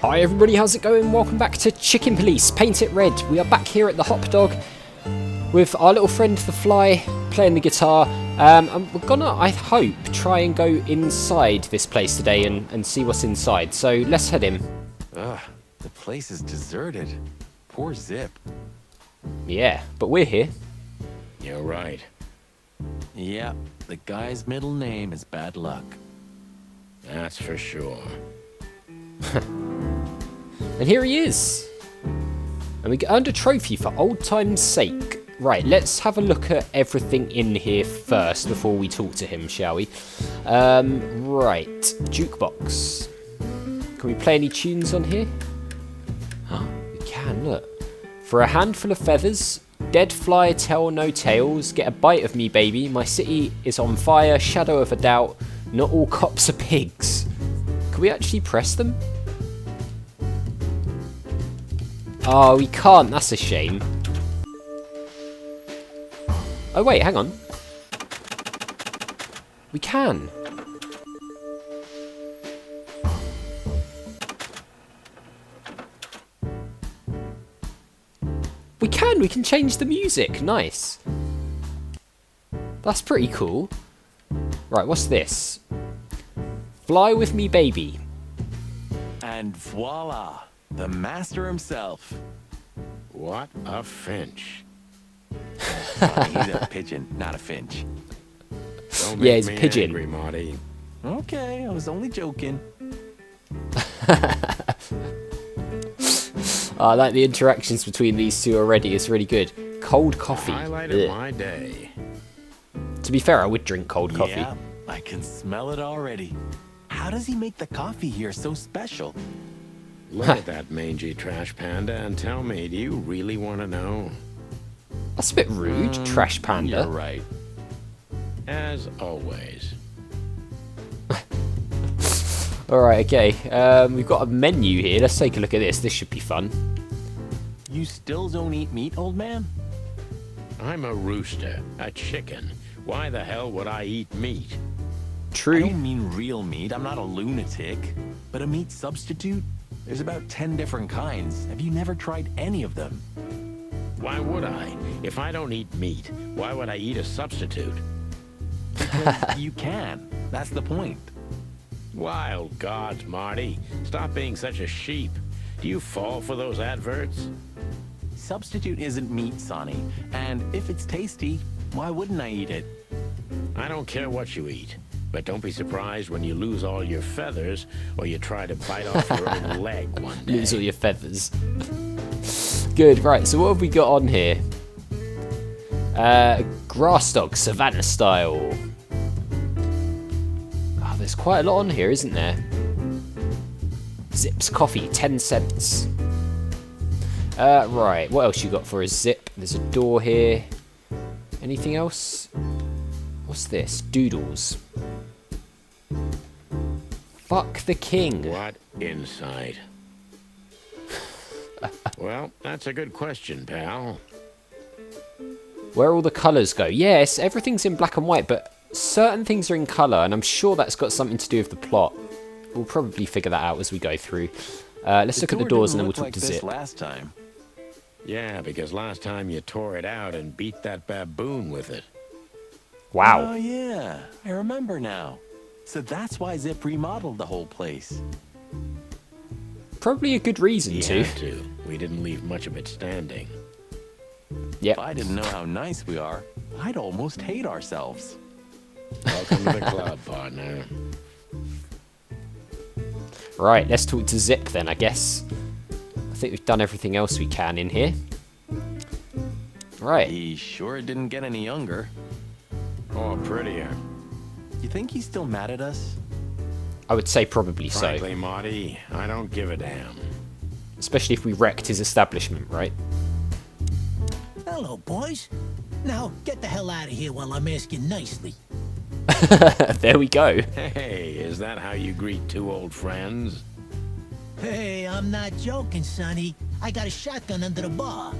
Hi everybody, how's it going? Welcome back to Chicken Police, Paint It Red. We are back here at the Hop Dog with our little friend the Fly playing the guitar. And we're gonna, I hope, try and go inside this place today and see what's inside. So let's head in. Ugh, the place is deserted. Poor Zipp. Yeah, but we're here. You're right. Yeah, the guy's middle name is Bad Luck. That's for sure. And here he is. And we earned a trophy for old time's sake. Right, let's have a look at everything in here first before we talk to him, shall we? Right, jukebox. Can we play any tunes on here? We can, look. For a handful of feathers, dead fly tell no tales, get a bite of me baby, my city is on fire, shadow of a doubt, not all cops are pigs. Can we actually press them? Oh, we can't, that's a shame. Oh wait, hang on. We can. We can change the music, nice. That's pretty cool. Right, what's this? Fly with me baby. And voila, the master himself. What a finch. He's a pigeon, not a finch. Don't Yeah, make he's a me pigeon. angry, Marty. Okay, I was only joking. I like the interactions between these two already, it's really good. Cold coffee. Highlight of Ugh. my day. To be fair, I would drink cold coffee. Yeah, I can smell it already. How does he make the coffee here so special? Look at that mangy trash panda and tell me, do you really want to know? That's a bit rude, trash panda. You're right. As always. Alright, okay. We've got a menu here. Let's take a look at this. This should be fun. You still don't eat meat, old man? I'm a rooster, a chicken. Why the hell would I eat meat? I True. don't mean real meat. I'm not a lunatic. But a meat substitute? There's about 10 different kinds. Have you never tried any of them? Why would I? If I don't eat meat, why would I eat a substitute? Because you can. That's the point. Wild gods, Marty. Stop being such a sheep. Do you fall for those adverts? Substitute isn't meat, Sonny. And if it's tasty, why wouldn't I eat it? I don't care what you eat, but don't be surprised when you lose all your feathers or you try to bite off your own leg one day. Lose all your feathers. Good, right, so what have we got on here? Grass dog, savannah style. Oh, there's quite a lot on here, isn't there? Zipp's coffee, 10 cents. Right, what else you got for a Zipp? There's a door here. Anything else? What's this? Doodles. Fuck the king. What insight? Well, that's a good question, pal. Where all the colours go. Yes, everything's in black and white, but certain things are in colour, and I'm sure that's got something to do with the plot. We'll probably figure that out as we go through. Let's look at the doors and then we'll talk to Zipp. Last time. Yeah, because last time you tore it out and beat that baboon with it. Wow. Oh, yeah. I remember now. So that's why Zipp remodeled the whole place. Probably a good reason He to. had to. We didn't leave much of it standing. Yep. If I didn't know how nice we are, I'd almost hate ourselves. Welcome to the club, partner. Right, let's talk to Zipp then, I guess. I think we've done everything else we can in here. Right. He sure didn't get any younger. Or prettier. You think he's still mad at us? I would say probably so. Frankly, Marty, I don't give a damn. Especially if we wrecked his establishment, right? Hello, boys. Now, get the hell out of here while I'm asking nicely. There we go. Hey, is that how you greet two old friends? Hey, I'm not joking, Sonny. I got a shotgun under the bar.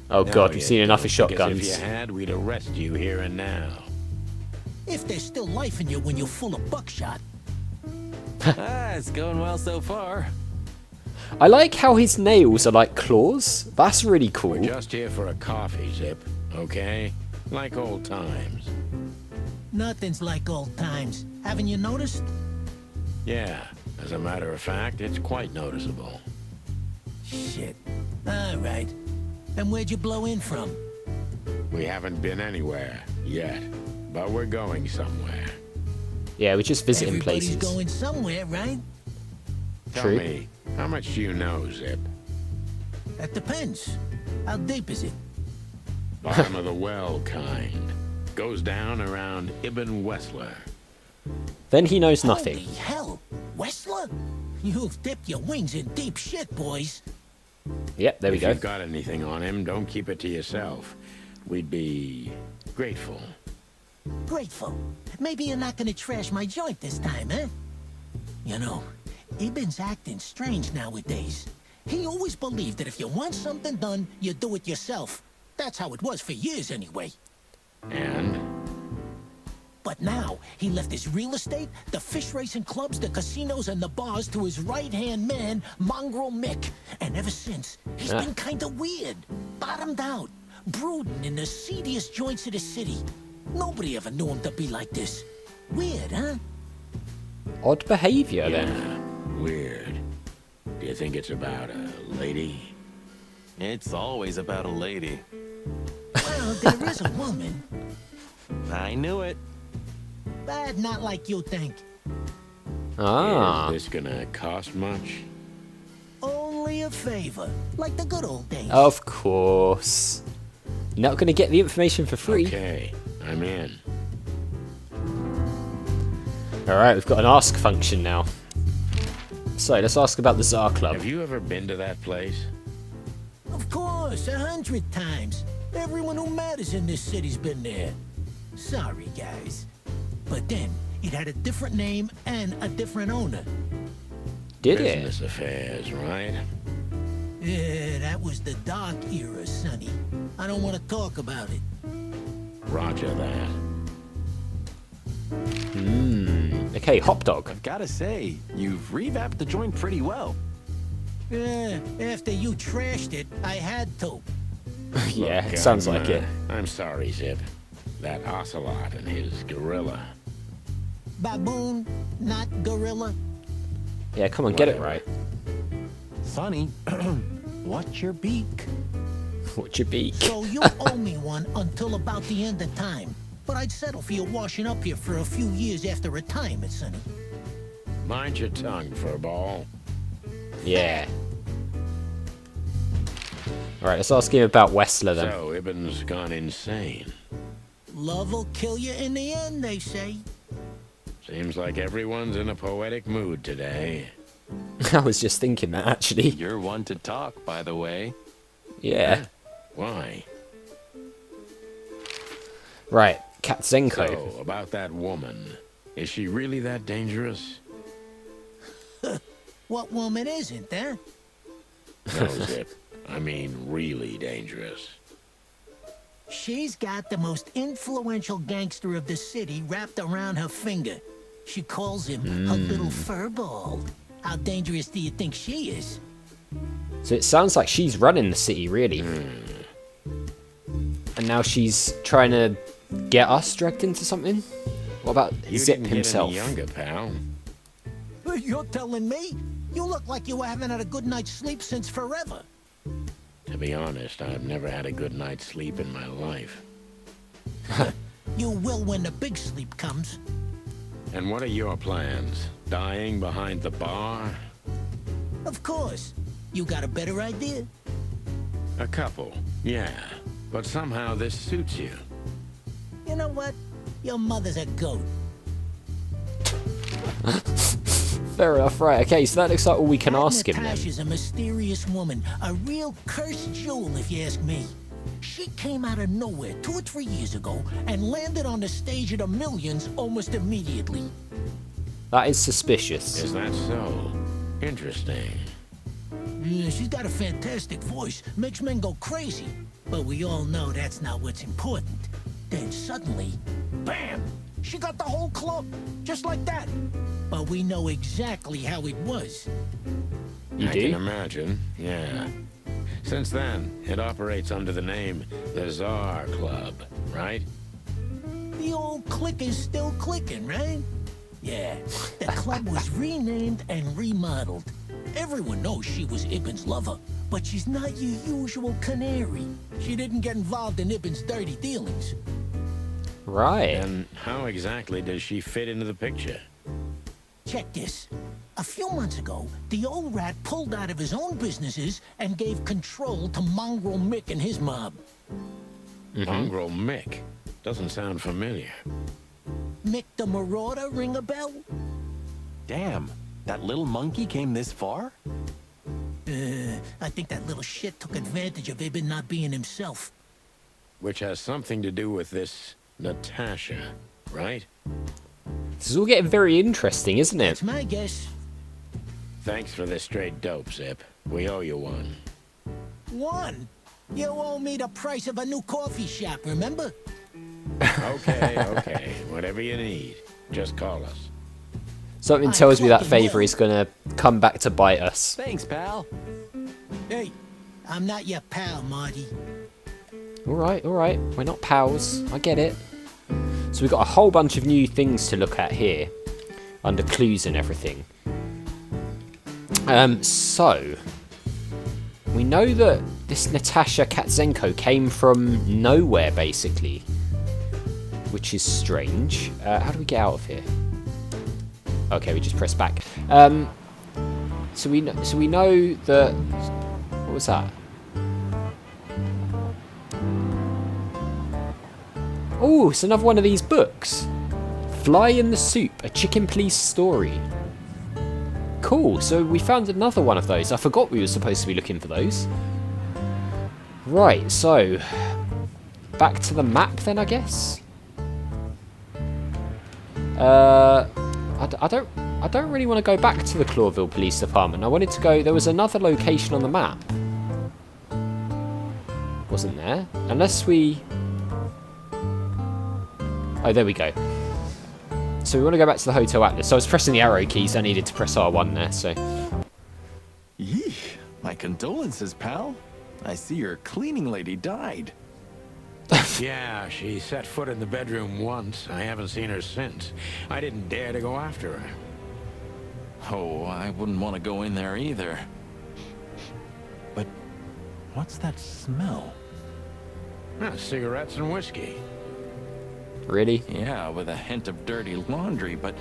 Oh No, god, we've you seen enough of don't, because shotguns. If you had, we'd arrest you here and now. If there's still life in you when you're full of buckshot. It's going well so far. I like how his nails are like claws. That's really cool. We're just here for a coffee, Zipp, okay? Like old times. Nothing's like old times. Haven't you noticed? Yeah, as a matter of fact, it's quite noticeable. Shit. All right. And where'd you blow in from? We haven't been anywhere yet, but we're going somewhere. Yeah, we're just visiting Everybody's places. going somewhere, right? Tell True. me, how much do you know, Zipp? That depends. How deep is it? Bottom of the well kind. Goes down around Ibn Wessler. Then he knows nothing. Holy hell! Wessler? You've dipped your wings in deep shit, boys. Yep, there we If go. you've got anything on him, don't keep it to yourself. We'd be grateful. Grateful. Maybe you're not gonna trash my joint this time, eh? You know, Ibn's acting strange nowadays. He always believed that if you want something done, you do it yourself. That's how it was for years anyway. And? But now, he left his real estate, the fish racing clubs, the casinos, and the bars to his right-hand man, Mongrel Mick. And ever since, he's been kinda weird. Bottomed out. Brooding in the seediest joints of the city. Nobody ever knew him to be like this. Weird, huh? Odd behavior then. Yeah, weird. Do you think it's about a lady? It's always about a lady. Well, there is a woman. I knew it. But not like you think. Ah. Is this gonna cost much? Only a favor. Like the good old days. Of course. You're not going to get the information for free. Okay, I'm in. Alright, we've got an ask function now. So, let's ask about the Czar Club. Have you ever been to that place? Of course, 100 times. Everyone who matters in this city's been there. Sorry, guys. But then, it had a different name and a different owner. Did it? Business affairs, right? Yeah, that was the dark era, Sonny. I don't want to talk about it. Roger that. Okay, hot dog. I've gotta say, you've revamped the joint pretty well. Yeah, after you trashed it, I had to. Yeah, Look, it sounds like it. I'm sorry, Zipp. That ocelot and his gorilla. Baboon, not gorilla. Yeah, come on, get it Whatever. right. Sonny, what's your beak? What's your beak? So you owe me one until about the end of time. But I'd settle for you washing up here for a few years after retirement, Sonny. Mind your tongue, furball. Yeah. Alright, let's ask him about Wessler then. So, Ibn's gone insane. Love will kill you in the end, they say. Seems like everyone's in a poetic mood today. I was just thinking that, actually. You're one to talk, by the way. Yeah. Why? Right, Catzenko. So, about that woman. Is she really that dangerous? What woman isn't, eh? No, Zipp. I mean, really dangerous. She's got the most influential gangster of the city wrapped around her finger. She calls him her little furball. How dangerous do you think she is? So it sounds like she's running the city, really. And now she's trying to get us dragged into something? What about You Zipp didn't himself? get any younger, pal. You're telling me? You look like you haven't had a good night's sleep since forever. To be honest, I've never had a good night's sleep in my life. You will when the big sleep comes. And what are your plans? Dying behind the bar? Of course. You got a better idea? A couple, yeah. But somehow this suits you. You know what? Your mother's a goat. Fair enough, right. Okay, so that looks like all we can ask him then. Natasha's a mysterious woman. A real cursed jewel, if you ask me. She came out of nowhere 2 or 3 years ago and landed on the stage of the millions almost immediately. That is suspicious. Is that so? Interesting. Yeah, she's got a fantastic voice. Makes men go crazy. But we all know that's not what's important. Then suddenly, bam! She got the whole club. Just like that. But we know exactly how it was. You I do? can imagine, yeah. Since then, it operates under the name the Czar Club, right? The old click is still clicking, right? Yeah, the club was renamed and remodeled. Everyone knows she was Ibn's lover, but she's not your usual canary. She didn't get involved in Ibn's dirty dealings. Right. And how exactly does she fit into the picture? Check this. A few months ago, the old rat pulled out of his own businesses and gave control to Mongrel Mick and his mob. Mongrel Mick? Doesn't sound familiar. Mick the Marauder, ring a bell? Damn, that little monkey came this far? I think that little shit took advantage of Ibn not being himself. Which has something to do with this Natasha, right? This is all getting very interesting, isn't it? That's my guess. Thanks for this straight dope, Zipp. We owe you one. One? You owe me the price of a new coffee shop, remember? Okay. Whatever you need. Just call us. Something I tells me that fucking favour will. is gonna come back to bite us. Thanks, pal. Hey, I'm not your pal, Marty. Alright. We're not pals. I get it. So we've got a whole bunch of new things to look at here. Under clues and everything. So we know that this Natasha Catzenko came from nowhere, basically. Which is strange. How do we get out of here? Okay, we just press back. So we know that... What was that? Oh, it's another one of these books. Fly in the Soup, a Chicken Police story. Cool, so we found another one of those. I forgot we were supposed to be looking for those. Right, so... Back to the map then, I guess? I don't really want to go back to the Clawville Police Department. I wanted to go... There was another location on the map. Wasn't there? Unless we... Oh, there we go. So we want to go back to the Hotel Atlas. So I was pressing the arrow keys. I needed to press R1 there, so... Yee, my condolences, pal. I see your cleaning lady died. Yeah, she set foot in the bedroom once. I haven't seen her since. I didn't dare to go after her. Oh, I wouldn't want to go in there either. But what's that smell? Cigarettes and whiskey. Really? Yeah, with a hint of dirty laundry, but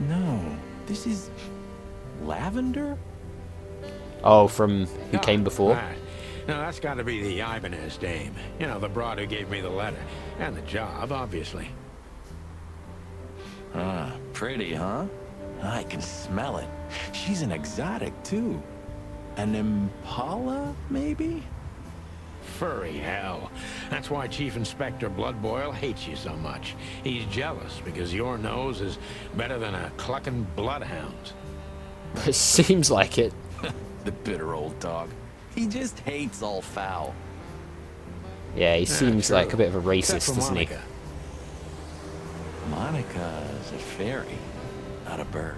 no, this is lavender? Oh, from who came before? That. No, that's got to be the Ibanez dame. You know, the broad who gave me the letter. And the job, obviously. Ah, pretty, huh? I can smell it. She's an exotic, too. An impala, maybe? Furry hell. That's why Chief Inspector Bloodboil hates you so much. He's jealous because your nose is better than a clucking bloodhound. It seems like it. The bitter old dog. He just hates all foul. Yeah, he seems true. like a bit of a Except racist, for doesn't he? Monica. Monica's a fairy, not a bird.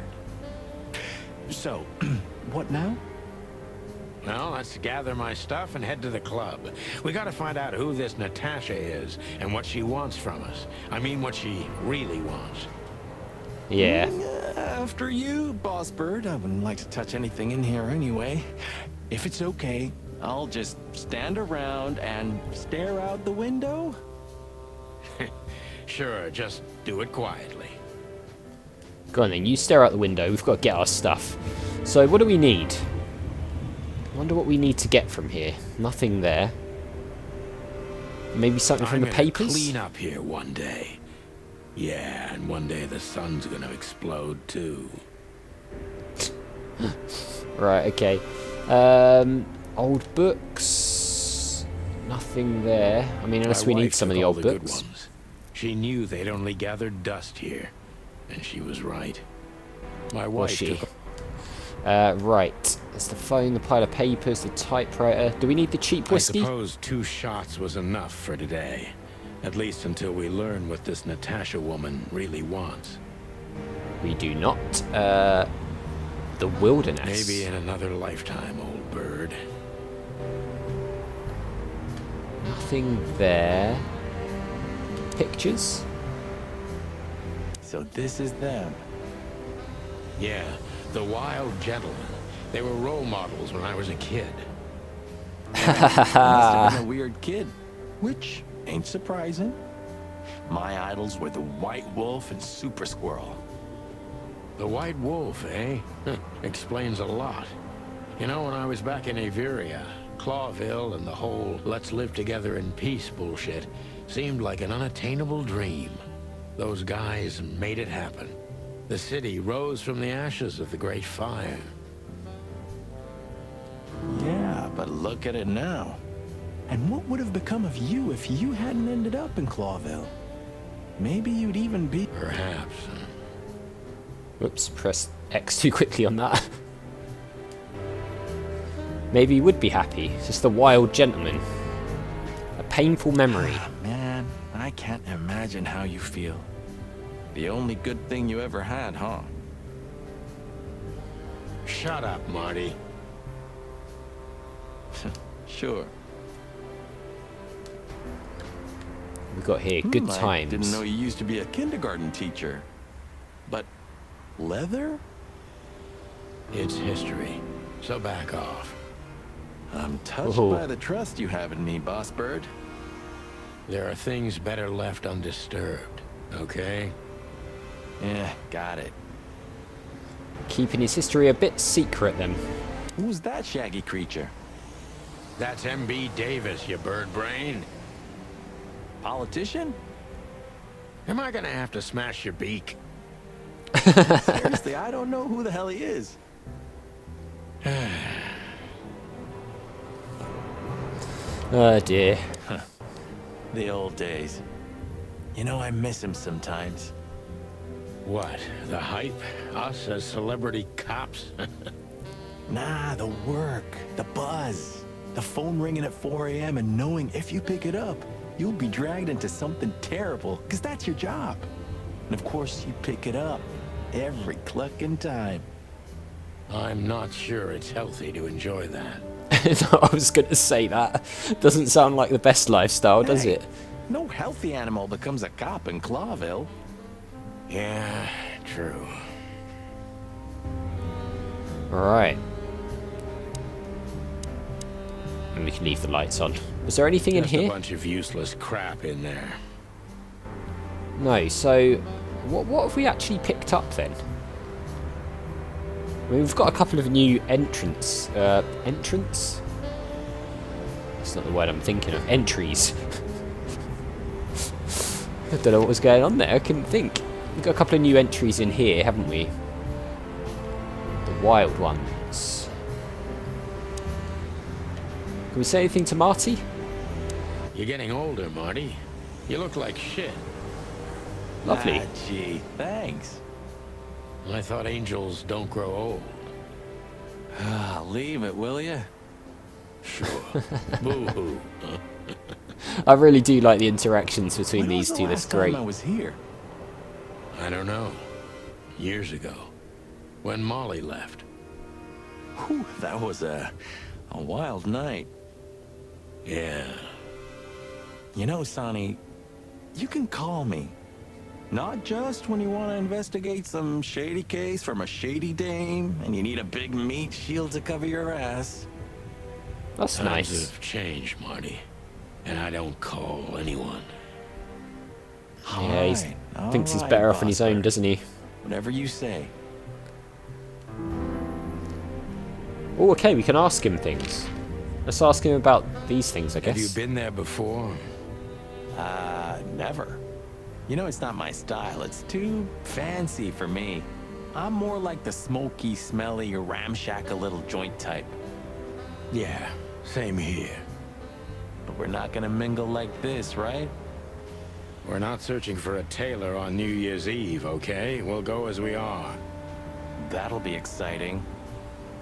So, what now? Well, let's gather my stuff and head to the club. We gotta find out who this Natasha is and what she wants from us. I mean, what she really wants. Yeah. After you, Boss Bird. I wouldn't like to touch anything in here anyway. If it's okay, I'll just stand around and stare out the window. Sure, just do it quietly. Go on then, you stare out the window. We've got to get our stuff. So, what do we need? I wonder what we need to get from here. Nothing there. Maybe something from the papers? Clean up here one day. Yeah, and one day the sun's gonna explode too. Right, okay. Old books. Nothing there. I mean, unless My we need wife some of took the all old good books. ones. She knew they'd only gathered dust here, and she was right. My Was wife she? took Right. There's the phone, the pile of papers, the typewriter. Do we need the cheap I whiskey? suppose 2 shots was enough for today. At least until we learn what this Natasha woman really wants. We do not. The wilderness. Maybe in another lifetime, old bird. Nothing there. Pictures? So this is them. Yeah, the wild gentlemen. They were role models when I was a kid. Must have been a weird kid, which ain't surprising. My idols were the White Wolf and Super Squirrel. The White Wolf, eh? Explains a lot. You know, when I was back in Averia, Clawville and the whole let's live together in peace bullshit seemed like an unattainable dream. Those guys made it happen. The city rose from the ashes of the Great Fire. Yeah, but look at it now. And what would have become of you if you hadn't ended up in Clawville? Maybe you'd even be... Perhaps. Whoops, pressed X too quickly on that. Maybe he would be happy. It's just a wild gentleman. A painful memory. Man, I can't imagine how you feel. The only good thing you ever had, huh? Shut up, Marty. Sure. We got here good I times. didn't know you used to be a kindergarten teacher. But leather? It's history, so back off. I'm touched Whoa. by the trust you have in me, Boss Bird. There are things better left undisturbed, okay? Yeah, got it. Keeping his history a bit secret then. Who's that shaggy creature? That's M.B. Davis, you bird brain. Politician? Am I gonna have to smash your beak? Seriously, I don't know who the hell he is. Oh dear. The old days. You know, I miss him sometimes. What, the hype? Us as celebrity cops? Nah, the work, the buzz, the phone ringing at 4 a.m. and knowing if you pick it up, you'll be dragged into something terrible, because that's your job. And of course, you pick it up every clucking time. I'm not sure it's healthy to enjoy that. I was going to say that. Doesn't sound like the best lifestyle, does Hey, it? no healthy animal becomes a cop in Clawville. Yeah, true. Alright. And we can leave the lights on. Was there anything in Just a here? bunch of useless crap in there. No, so what have we actually picked up then? I mean, we've got a couple of new entrants. Entrants? That's not the word I'm thinking of. Entries. I don't know what was going on there. I couldn't think. We've got a couple of new entries in here, haven't we? The wild ones. Can we say anything to Marty? You're getting older, Marty. You look like shit. Lovely. Ah, gee, thanks. I thought angels don't grow old. Ah, leave it, will ya? Sure. Boo-hoo. I really do like the interactions between When was these the two. That's last time great. I was here. I don't know. Years ago. When Molly left. Whew, that was a wild night. Yeah. You know, Sonny, you can call me. Not just when you want to investigate some shady case from a shady dame and you need a big meat shield to cover your ass. That's Times nice. have changed, Marty. And I don't call anyone. Yeah, he All thinks he's right, better off on his own, Bossbird. doesn't he? Whatever you say. Oh, okay, we can ask him things. Let's ask him about these things, I Have you guess. been there before? Never. You know, it's not my style. It's too fancy for me. I'm more like the smoky, smelly, ramshackle little joint type. Yeah, same here. But we're not gonna mingle like this, right? We're not searching for a tailor on New Year's Eve, okay? We'll go as we are. That'll be exciting.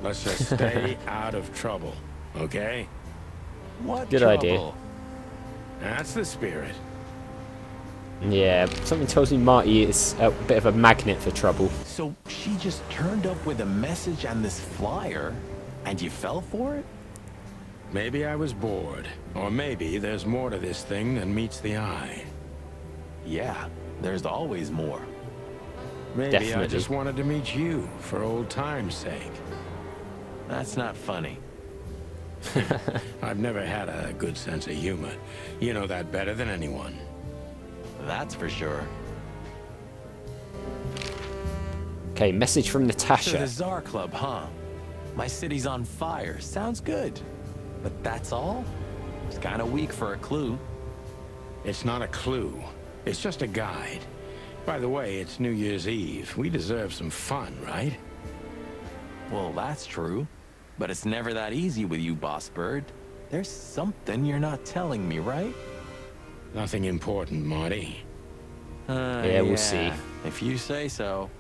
Let's just stay out of trouble, okay? What Good trouble? idea. That's the spirit. Yeah, something tells me Marty is a bit of a magnet for trouble. So she just turned up with a message and this flyer, and you fell for it? Maybe I was bored. Or maybe there's more to this thing than meets the eye. Yeah, there's always more. Maybe I Definitely. just wanted to meet you for old time's sake. That's not funny. I've never had a good sense of humor. You know that better than anyone. That's for sure. Okay, message from So Natasha. the Czar Club, huh? My city's on fire. Sounds good. But that's all? It's kind of weak for a clue. It's not a clue. It's just a guide. By the way, it's New Year's Eve. We deserve some fun, right? Well, that's true. But it's never that easy with you, Boss Bird. There's something you're not telling me, right? Nothing important, Marty. Yeah, we'll see. If you say so.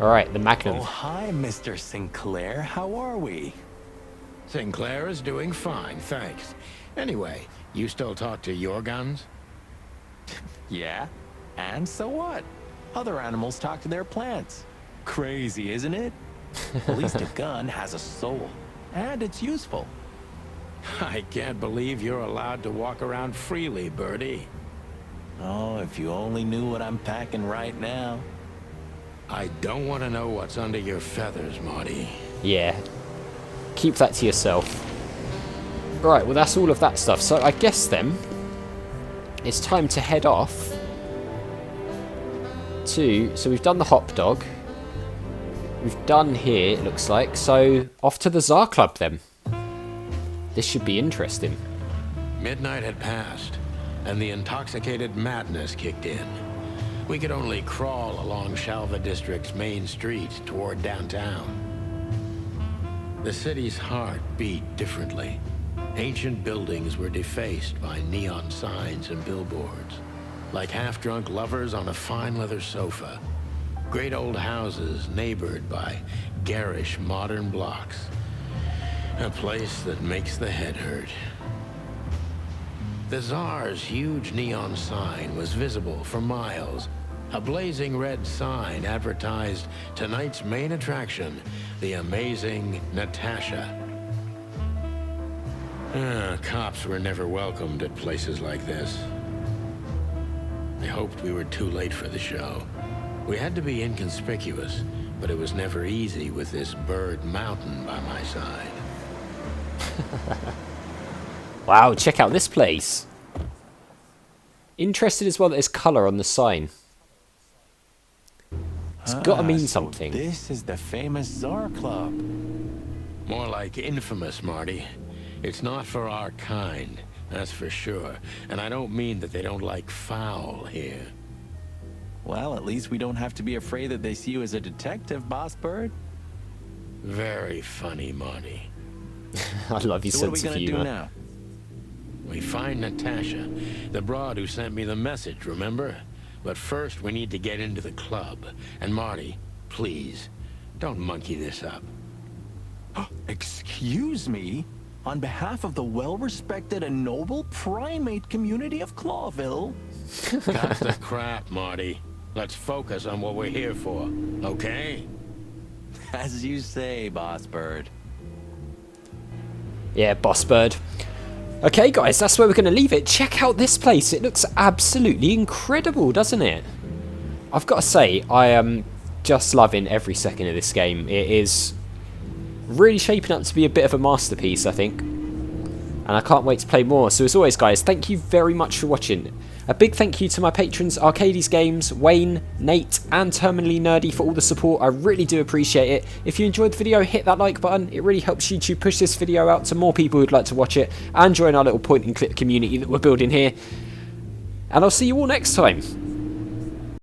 Alright, the Magnum. Oh, hi, Mr. Sinclair. How are we? Sinclair is doing fine, thanks. Anyway, you still talk to your guns? Yeah. And so what? Other animals talk to their plants. Crazy, isn't it? At least a gun has a soul. And it's useful. I can't believe you're allowed to walk around freely, Birdie. Oh, if you only knew what I'm packing right now. I don't want to know what's under your feathers, Marty. Yeah. Keep that to yourself. Right, well that's all of that stuff. So I guess then it's time to head off to... So we've done the hop dog. We've done here, it looks like. So off to the Czar Club then. This should be interesting. Midnight had passed, and the intoxicated madness kicked in. We could only crawl along Shalva District's main street toward downtown. The city's heart beat differently. Ancient buildings were defaced by neon signs and billboards, like half-drunk lovers on a fine leather sofa. Great old houses neighbored by garish modern blocks. A place that makes the head hurt. The Tsar's huge neon sign was visible for miles. A blazing red sign advertised tonight's main attraction, the amazing Natasha. Cops were never welcomed at places like this. I hoped we were too late for the show. We had to be inconspicuous, but it was never easy with this bird mountain by my side. Wow, check out this place. Interested as well that there's colour on the sign. It's got to mean something. So this is the famous Czar Club. More like infamous, Marty. It's not for our kind, that's for sure. And I don't mean that they don't like foul here. Well, at least we don't have to be afraid that they see you as a detective, Boss Bird. Very funny, Marty. I love your So what are we sense of gonna do humour. now? We find Natasha, the broad who sent me the message, remember? But first we need to get into the club. And Marty, please, don't monkey this up. Excuse me? On behalf of the well-respected and noble primate community of Clawville? Cut the crap, Marty. Let's focus on what we're here for, okay? As you say, Boss Bird. Yeah, Boss Bird. Okay, guys, that's where we're going to leave it. Check out this place. It looks absolutely incredible, doesn't it? I've got to say, I am just loving every second of this game. It is really shaping up to be a bit of a masterpiece, I think. And I can't wait to play more. So as always, guys, thank you very much for watching. A big thank you to my patrons, Arcades Games, Wayne, Nate, and Terminally Nerdy for all the support. I really do appreciate it. If you enjoyed the video, hit that like button. It really helps YouTube push this video out to more people who'd like to watch it and join our little point and click community that we're building here. And I'll see you all next time.